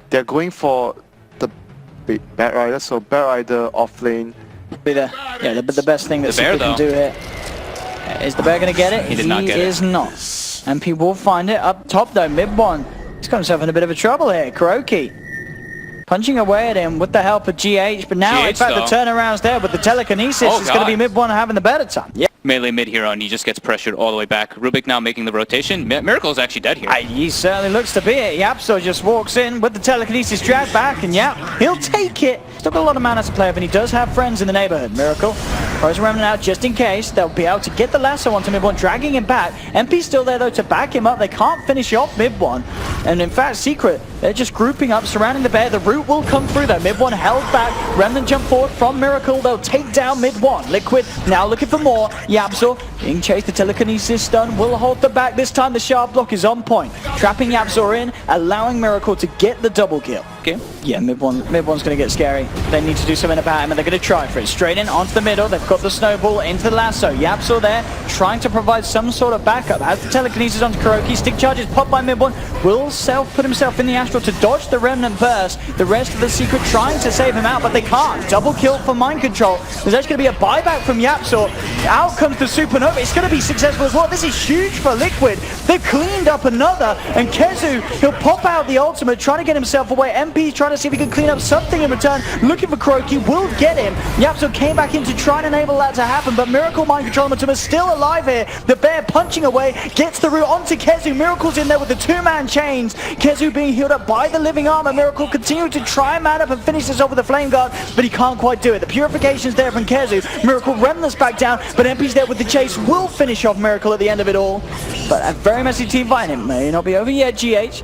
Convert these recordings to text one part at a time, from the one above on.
they're going for the Bat Rider, so Bat Rider off lane. Be the best thing that The bear, Secret can do here. Is the bear going to get it? He did not get it. He is not. MP will find it up top though. Mid one. He's got himself in a bit of a trouble here. KuroKy punching away at him with the help of GH, but now in fact the turnaround's there with the telekinesis. It's going to be Mid one having the better time. Yeah. Melee mid hero, and he just gets pressured all the way back. Rubik now making the rotation. Miracle is actually dead here. He certainly looks to be it. Yapzor just walks in with the telekinesis dragged back, and yeah, he'll take it. Still got a lot of mana to play with, and he does have friends in the neighborhood. Miracle throws a remnant out just in case. They'll be able to get the lasso onto Mid one, dragging him back. MP's still there though to back him up. They can't finish off Mid one, and in fact Secret, they're just grouping up surrounding the bear. The root will come through though. Mid one held back. Remnant jump forward from Miracle. They'll take down Mid one. Liquid now looking for more. Yapzor being chased. The telekinesis stun will hold them back. This time the sharp block is on point, trapping Yapzor in, allowing Miracle to get the double kill. Okay. Yeah, Mid one's going to get scary. They need to do something about him, and they're going to try for it. Straight in onto the middle. They've got the snowball into the lasso. Yapzor there trying to provide some sort of backup. Has the telekinesis onto KuroKy. Stick charges popped by Mid one. Will put himself in the astral to dodge the remnant burst. The rest of the Secret trying to save him out, but they can't. Double kill for Mind Control. There's actually going to be a buyback from Yapzor. Out comes the Supernova. It's going to be successful as well. This is huge for Liquid. They've cleaned up another, and KheZu, he'll pop out the ultimate, trying to get himself away. MP trying to see if he can clean up something in return. Looking for KuroKy, will get him. Yapzor came back in to try and enable that to happen, but Miracle Mind Control momentum is still alive here. The bear punching away, gets the root onto KheZu. Miracle's in there with the two-man chains. KheZu being healed up by the living armor. Miracle continuing to try and man up and finish this off with the flame guard, but he can't quite do it. The purification's there from KheZu. Miracle remnants back down, but MP's there with the chase. Will finish off Miracle at the end of it all. But a very messy team fight. It may not be over yet. GH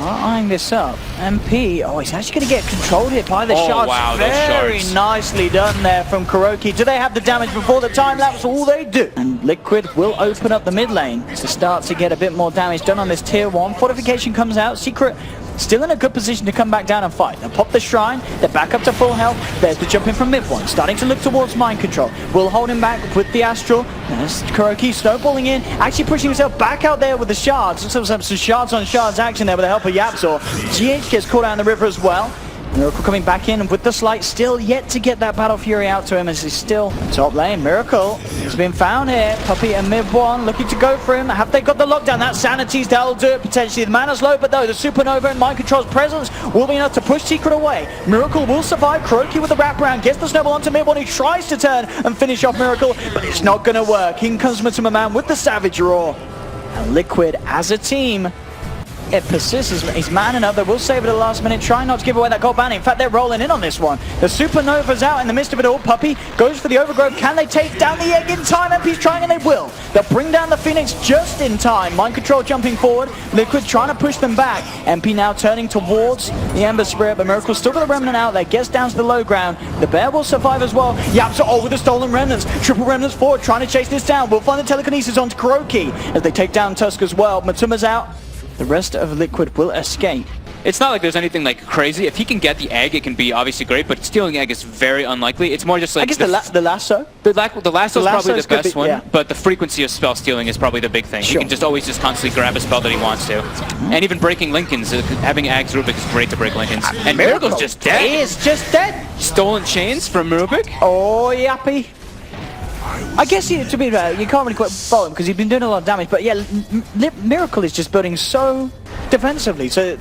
eyeing this up. MP, he's actually going to get controlled here by the shards. Wow, very nicely done there from KuroKy. Do they have the damage before the time lapse? All they do. And Liquid will open up the mid lane to start to get a bit more damage done on this tier 1. Fortification comes out. Secret still in a good position to come back down and fight. They'll pop the shrine, they're back up to full health. There's the jump in from Mid one, starting to look towards Mind Control. Will hold him back with the astral. There's KuroKy snowballing in, actually pushing himself back out there with the shards. Some shards on shards action there with the help of Yapzor. GH gets caught out in the river as well. Miracle coming back in with the slight, still yet to get that Battle Fury out to him as he's still top lane. Miracle has been found here. Puppey and Mid one looking to go for him. Have they got the lockdown? That Sanity's, that'll do it potentially. The mana's low, but though the Supernova and Mind Control's presence will be enough to push Secret away. Miracle will survive. KuroKy with the wraparound gets the snowball onto Mid one. He tries to turn and finish off Miracle, but it's not going to work. In comes Man with the Savage Roar. And Liquid as a team, it persists. He's manning up. They will save it at the last minute, trying not to give away that gold banner. In fact, they're rolling in on this one. The Supernova's out in the midst of it all. Puppey goes for the overgrowth. Can they take down the egg in time? MP's trying, and they will. They'll bring down the Phoenix just in time. Mind Control jumping forward. Liquid trying to push them back. MP now turning towards the Ember Spirit, but Miracle still got a remnant out there. Gets down to the low ground. The bear will survive as well. Yapzor with the stolen remnants. Triple remnants forward, trying to chase this down. We'll find the telekinesis onto KuroKy as they take down Tusk as well. Matuma's out. The rest of Liquid will escape. It's not like there's anything like crazy. If he can get the egg, it can be obviously great, but stealing egg is very unlikely. It's more just like... I guess the lasso? The lasso is probably the best one, yeah. But the frequency of spell stealing is probably the big thing. Sure. He can just always constantly grab a spell that he wants to. And even breaking Linken's, having Ag's Rubik is great to break Linken's. And Miracle's just dead. He is just dead. Stolen chains from Rubik. Oh, yappy. I guess, to be fair, you can't really quite follow him because he's been doing a lot of damage, but yeah, Miracle is just building so defensively. So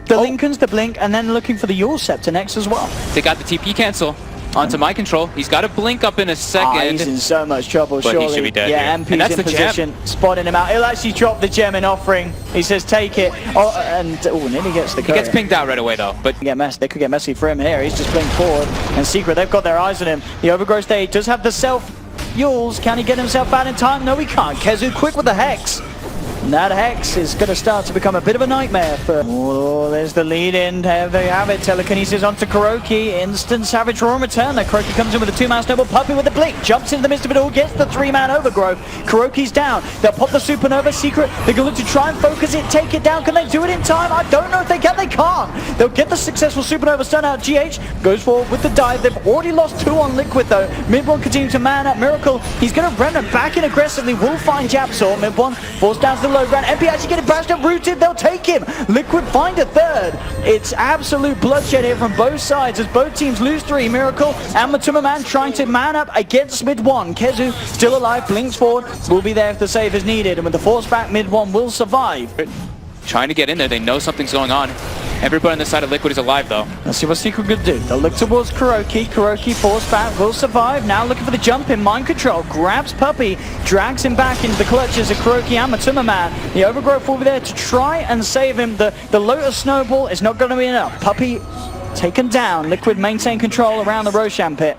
the Linken's, the Blink, and then looking for the Eul Scepter next as well. They got the TP cancel onto Mind Control. He's got to blink up in a second. He's in so much trouble, but surely. He should be dead yeah, here. MP's and that's in position, spotting him out. He'll actually drop the gem in offering. He says, take it. Nearly gets the He gets pinged out right away, though. But they could get messy for him here. He's just blinked forward. And Secret, they've got their eyes on him. The Overgrowth State does have the self-Euls. Can he get himself out in time? No, he can't. KheZu quick with the Hex. And that Hex is going to start to become a bit of a nightmare for... Oh, there's the lead in. There they have it. Telekinesis onto KuroKy. Instant Savage Roar return. There KuroKy comes in with a two-man snowball. Puppey with the blink. Jumps into the midst of it all. Gets the three-man overgrowth. KuroKy's down. They'll pop the Supernova. Secret. They're going to look to try and focus it. Take it down. Can they do it in time? I don't know if they can. They can't. They'll get the successful Supernova stun out. GH goes forward with the dive. They've already lost 2 on Liquid, though. Mid one continues to man up. Miracle. He's going to remnant back in aggressively. Will find Yapzor. Mid one falls down to the low ground. MP actually getting bashed up, rooted. They'll take him. Liquid find a third. It's absolute bloodshed here from both sides as both teams lose 3. Miracle and Matuma Man trying to man up against mid 1. Kezu still alive, blinks forward, will be there if the save is needed. And with the force back, mid 1 will survive. Trying to get in there. They know something's going on. Everybody on the side of Liquid is alive, though. Let's see what Secret could do. They'll look towards Kuroki. Kuroki, force back, will survive. Now looking for the jump in. Mind control. Grabs Puppey. Drags him back into the clutches of Kuroki and Matuma Man. The overgrowth will be there to try and save him. The Lotus Snowball is not going to be enough. Puppey taken down. Liquid maintain control around the Roshan pit.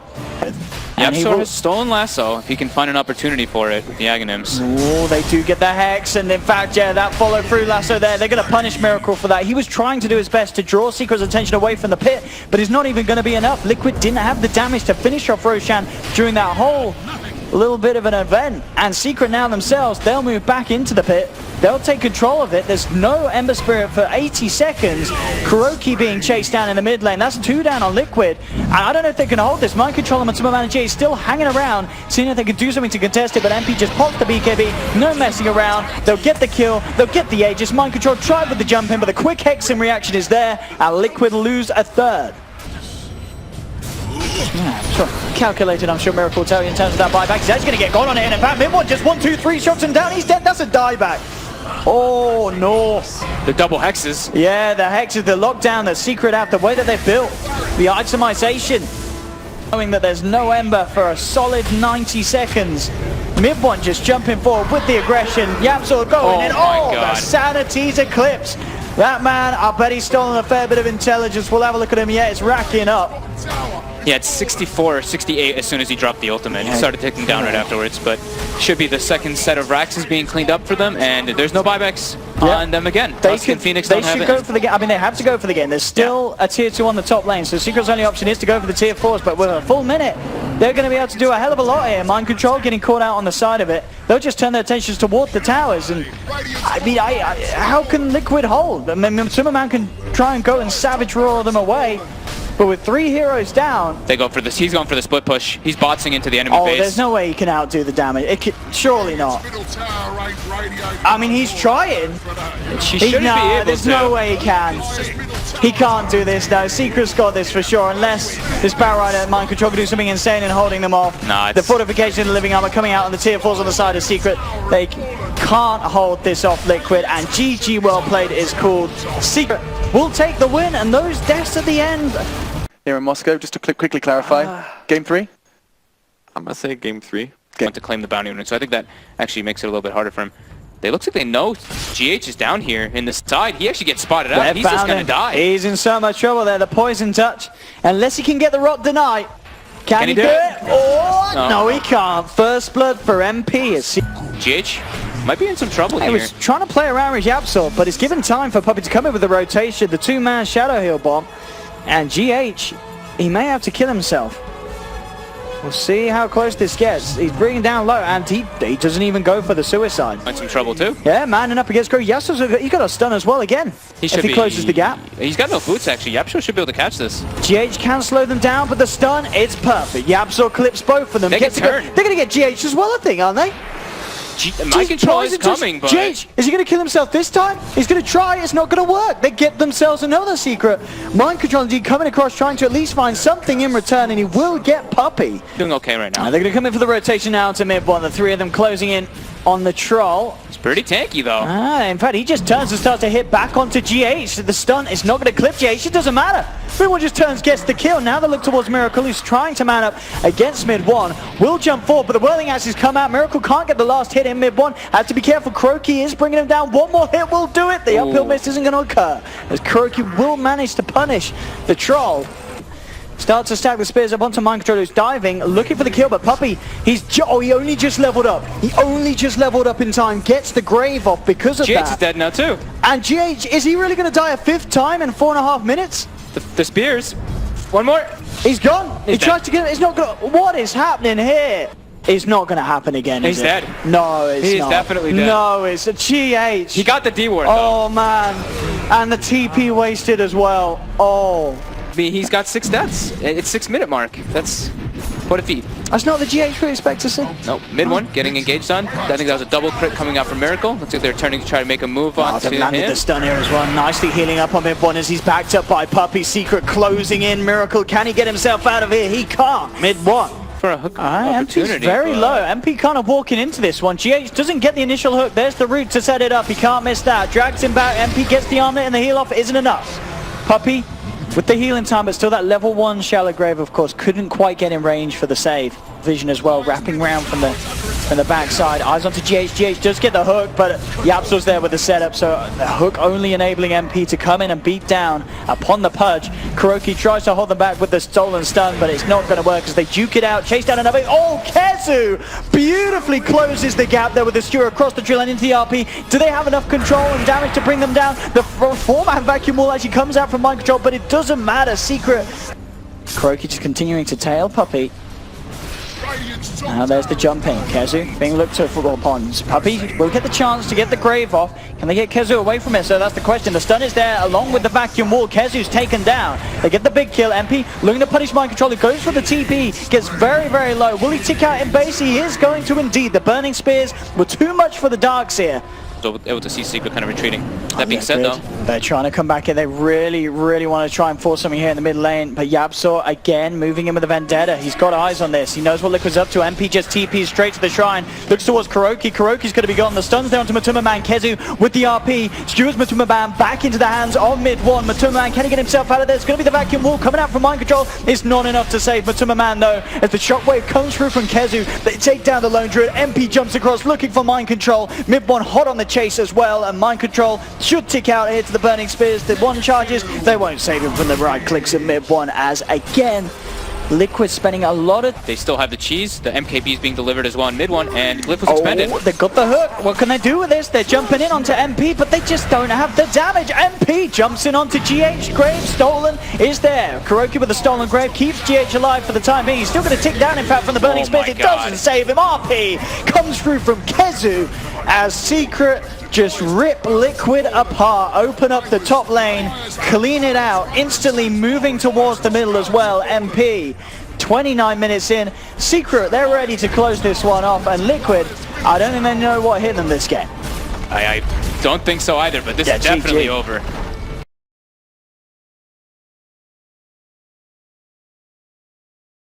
Yep, so has stolen Lasso, if he can find an opportunity for it with the Aghanims. Oh, they do get the Hex, and in fact, yeah, that follow through Lasso there, they're going to punish Miracle for that. He was trying to do his best to draw Secret's attention away from the pit, but it's not even going to be enough. Liquid didn't have the damage to finish off Roshan during that whole little bit of an event, and Secret now themselves, they'll move back into the pit. They'll take control of it. There's no Ember Spirit for 80 seconds. Kuroki being chased down in the mid lane. That's 2 down on Liquid. And I don't know if they can hold this. Mind control and Matuma Man and Jay is still hanging around, seeing if they can do something to contest it, but MP just pops the BKB. No messing around. They'll get the kill. They'll get the Aegis. Mind control tried with the jump in, but the quick Hexing reaction is there, and Liquid lose a third. Yeah, sure. Calculated, I'm sure Miracle will tell you in terms of that buyback. He's actually going to get gone on it, and in fact, mid-1 just 1, 2, 3 shots and down. He's dead. That's a dieback. Oh no. The double hexes. Yeah, the hexes, the lockdown, the Secret app, the way that they've built, the itemization. Knowing that there's no Ember for a solid 90 seconds. Mid-1 just jumping forward with the aggression. Yapzor going in. Oh, the sanity's eclipse. That man, I bet he's stolen a fair bit of intelligence. We'll have a look at him. Yeah, it's racking up. Yeah, it's 64 or 68 as soon as he dropped the ultimate. He started taking down right afterwards, but should be the second set of Raxes being cleaned up for them, and there's no buybacks on them again. Tusk and Phoenix don't have it. They should go for the game. I mean, they have to go for the game. There's still a tier 2 on the top lane, so Secret's only option is to go for the tier 4s, but with a full minute, they're going to be able to do a hell of a lot here. Mind control getting caught out on the side of it. They'll just turn their attentions toward the towers, and I mean, how can Liquid hold? I mean, Matuma Man can try and go and savage roar them away. But with 3 heroes down, they go for this. He's going for the split push. He's botsing into the enemy base. There's no way he can outdo the damage. Surely not. I mean, he's trying. She shouldn't be able there's to. no way he can. He can't do this now. Secret's got this for sure, unless this Batrider Mind Control can do something insane in holding them off. Nah, the fortification of the living armor coming out on the tier 4s on the side of Secret. They can't hold this off Liquid, and GG well played is called. Secret will take the win, and those deaths at the end. Here in Moscow, just to quickly clarify, game 3? I'm gonna say game 3. Want to claim the bounty unit, so I think that actually makes it a little bit harder for him. They looks like they know GH is down here in the side. He actually gets spotted out. He's just gonna die. He's in so much trouble there. The poison touch, unless he can get the rock denied. Can he do it? Oh, no, he can't. First blood for MP. GH might be in some trouble here. He was trying to play around with Yapzor, but it's given time for Puppey to come in with the rotation, the 2-man Shadow Heal bomb. And GH, he may have to kill himself. We'll see how close this gets. He's bringing down low, and he doesn't even go for the suicide. In some trouble too. Yeah, manning up against Crow. Yasuo's he got a stun as well again. If he closes the gap. He's got no boots actually. Yapzor should be able to catch this. GH can slow them down, but the stun, it's perfect. Yapzor clips both of them. They can turn. They're going to get GH as well, I think, aren't they? Mind control is coming, but... GH, is he going to kill himself this time? He's going to try, it's not going to work. They get themselves another Secret. Mind control indeed coming across, trying to at least find something in return, and he will get Puppey. Doing okay right now. They're going to come in for the rotation now to mid-1, the 3 of them closing in on the Troll. It's pretty tanky though. In fact, he just turns and starts to hit back onto GH. The stun is not going to clip GH, it doesn't matter. Everyone just turns, gets the kill. Now they look towards Miracle, who's trying to man up against mid-1. Will jump forward, but the Whirling Axes come out. Miracle can't get the last hit in mid-1. Have to be careful. Kuroki is bringing him down. One more hit will do it. The uphill miss isn't going to occur, as Kuroki will manage to punish the Troll. Starts to stack the spears up onto Mind Control, who's diving, looking for the kill, but Puppey, he only just leveled up. He only just leveled up in time, gets the grave off because of that. GH is dead now too. And GH, is he really going to die a 5th time in 4.5 minutes? The spears. One more. He's gone. He tries to get it. It's not going to... What is happening here? It's not going to happen again, is it? He's dead. No, it's not. He's definitely dead. No, it's a GH. He got the D ward, though. Oh, man. And the TP wasted as well. Oh. I mean, he's got 6 deaths. It's 6-minute mark. That's Put a feed. That's not the GH we expect to see. Nope. Mid one getting engaged on. I think that was a double crit coming out from Miracle. Looks like they're turning to try to make a move on to They've landed him. the stun here as well. Nicely healing up on mid one as he's backed up by Puppey. Secret closing in. Miracle, can he get himself out of here? He can't. Mid one. For a hook MP's opportunity. very low. MP kind of walking into this one. GH doesn't get the initial hook. There's the route to set it up. He can't miss that. Drags him back. MP gets the armlet and the heal off isn't enough. Puppey with the healing time, but still that level 1 Shallow Grave, of course, couldn't quite get in range for the save. Vision as well, wrapping around from the backside. Eyes onto GH. GH does get the hook, but YapzOr's there with the setup, so the hook only enabling MP to come in and beat down upon the Pudge. KuroKy tries to hold them back with the stolen stun, but it's not going to work as they duke it out. Chase down another. Oh, KheZu beautifully closes the gap there with the Skewer across the drill and into the RP. Do they have enough control and damage to bring them down? The four-man vacuum wall actually comes out from mind control, but it doesn't matter. Secret. KuroKy just continuing to tail Puppey. Now there's the jump in. KheZu being looked to for upon. Puppey will get the chance to get the Grave off. Can they get KheZu away from it? So that's the question. The stun is there along with the vacuum wall. KheZu's taken down. They get the big kill. MP looking to punish mind control. He goes for the TP. Gets very, very low. Will he tick out in base? He is going to indeed. The burning spears were too much for the Darks here. So able to see Secret kind of retreating. That being said, though, they're trying to come back in. They really, really want to try and force something here in the mid lane. But YapzOr again moving in with the Vendetta. He's got eyes on this. He knows what Liquid's up to. MP just TPs straight to the shrine. Looks towards KuroKy. KuroKy's going to be gone. The stun's down to Matuma-Man. KheZu with the RP. Skewers Matuma-Man back into the hands of mid one. Matuma-Man, can he get himself out of there? It's going to be the vacuum wall coming out from mind control. It's not enough to save Matuma-Man though. As the shockwave comes through from KheZu, they take down the lone druid. MP jumps across looking for mind control. Mid one hot on the chase as well. And mind control should tick out here to the burning spears. The one charges, they won't save him from the right clicks at mid one as again Liquid spending a lot of... They still have the cheese. The MKB is being delivered as well in mid one, and Glyph was expended. They got the hook. What can they do with this? They're jumping in onto MP, but they just don't have the damage. MP jumps in onto GH. Grave stolen is there. KuroKy with the stolen Grave keeps GH alive for the time being. He's still going to tick down, in fact, from the burning spears. It doesn't save him. RP comes through from KheZu as Secret just rip Liquid apart, open up the top lane, clean it out, instantly moving towards the middle as well. MP 29 minutes in. Secret, they're ready to close this one off, and Liquid, I don't even know what hit them this game. I don't think so either, but this is definitely over.